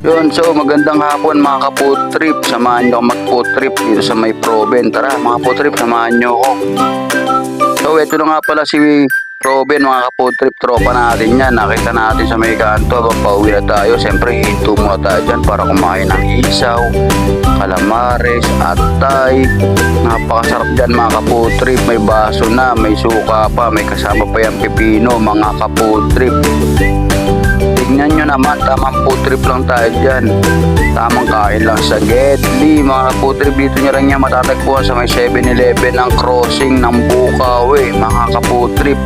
Yun, so magandang hapon mga ka-food trip. Samahan nyo ako mag-food trip dito sa may Proven. Tara mga food trip, samahan nyo ako. So ito na nga pala si Proven mga ka-food trip. Tropa natin yan. Nakita natin sa may kanto. Pauwi na tayo. Siyempre hinto muna tayo dyan para kumain ng isaw, calamares, atay. Napakasarap dyan mga ka-food trip. May baso na, may suka pa, may kasama pa yung pipino mga ka-food trip. Tingnan nyo naman, tamang food trip lang tayo dyan. Tamang kain lang sa Gedli. Mga food trip dito nyo lang yan matatagpuan sa may 7-Eleven ng crossing ng Bukawi. Mga ka-food trip.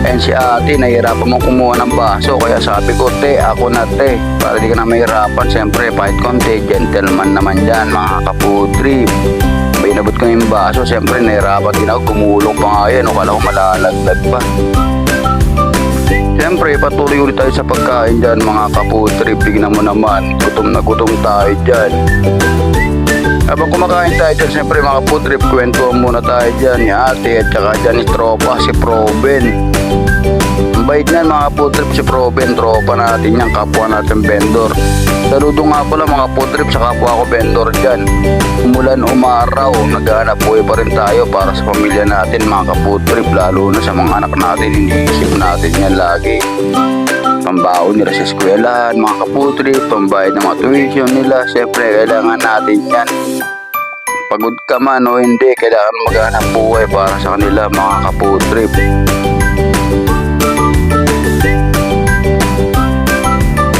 And si ate, nahihirapan mong kumuha ng baso. Kaya sabi ko, te, ako na te. Para di ka na mahirapan. Siyempre, kahit konti, gentleman naman dyan, mga ka-food trip. Inabot ko yung baso. Siyempre, nahihirapan din ako. Gumulong pa nga yan. O kala ko malalaglag pa. Siyempre, patuloy ulit tayo sa pagkain dyan mga ka-food trip. Tignan mo naman, gutom na gutom tayo dyan. Habang kumakain tayo dyan, siyempre mga food trip, kwentuhan muna tayo dyan ni ate at saka dyan ni tropa, si Proven. Ang bait niyan mga food trip si Proven, tropa natin yan, kapwa natin vendor. Saludo nga pala mga food trip sa kapwa ko vendor dyan. Umulan, umaraw, naghahanap buhay pa rin tayo para sa pamilya natin mga ka-food trip. Lalo na sa mga anak natin, iniisip natin yan lagi. Pambaon nila sa eskwelahan, mga ka-food trip, pambayad ng mga tuition nila. Siyempre, kailangan natin yan. Pagod ka man o hindi, kailangan maghanap buhay para sa kanila mga ka-food trip.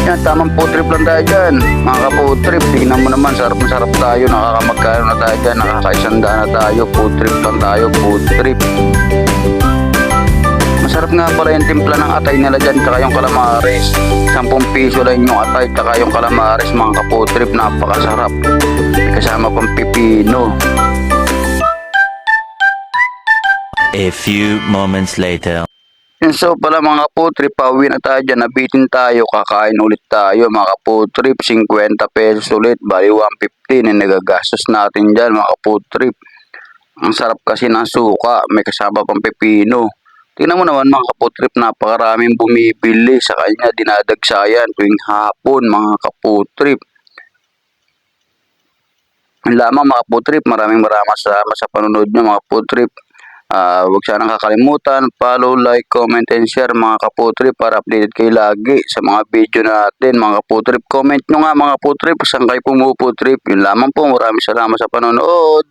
Yan, tamang food trip lang tayo dyan mga ka-food trip. Tingnan mo naman, sarap na sarap tayo. Nakakamagkano na tayo dyan, nakakaisanda na tayo. Food trip lang tayo, food trip. Masarap nga pala yung timpla ng atay nila dyan, tsaka yung calamares. 10 piso lang yung atay, tsaka yung calamares mga ka-food trip. Napakasarap, may kasama pang pipino. A few moments later. Yun, so pala mga food trip, pauwi na tayo dyan, nabitin tayo, kakain ulit tayo mga food trip. 50 pesos ulit, bali 150 na nagagastos natin dyan mga food trip. Ang sarap kasi ng suka, may kasama pang pipino. Tingnan mo naman mga food trip, napakaraming bumibili sa kanya, dinadagsayan tuwing hapon mga food trip. Ang lamang mga food trip, maraming salamat sa panunod nyo mga food trip. Huwag sanang kakalimutan, follow, like, comment, and share mga ka-food trip para updated kayo lagi sa mga video natin mga ka-food trip. Comment nyo nga mga food trip, saan kayo pumufood trip. Yun lamang po, maraming salamat sa panonood.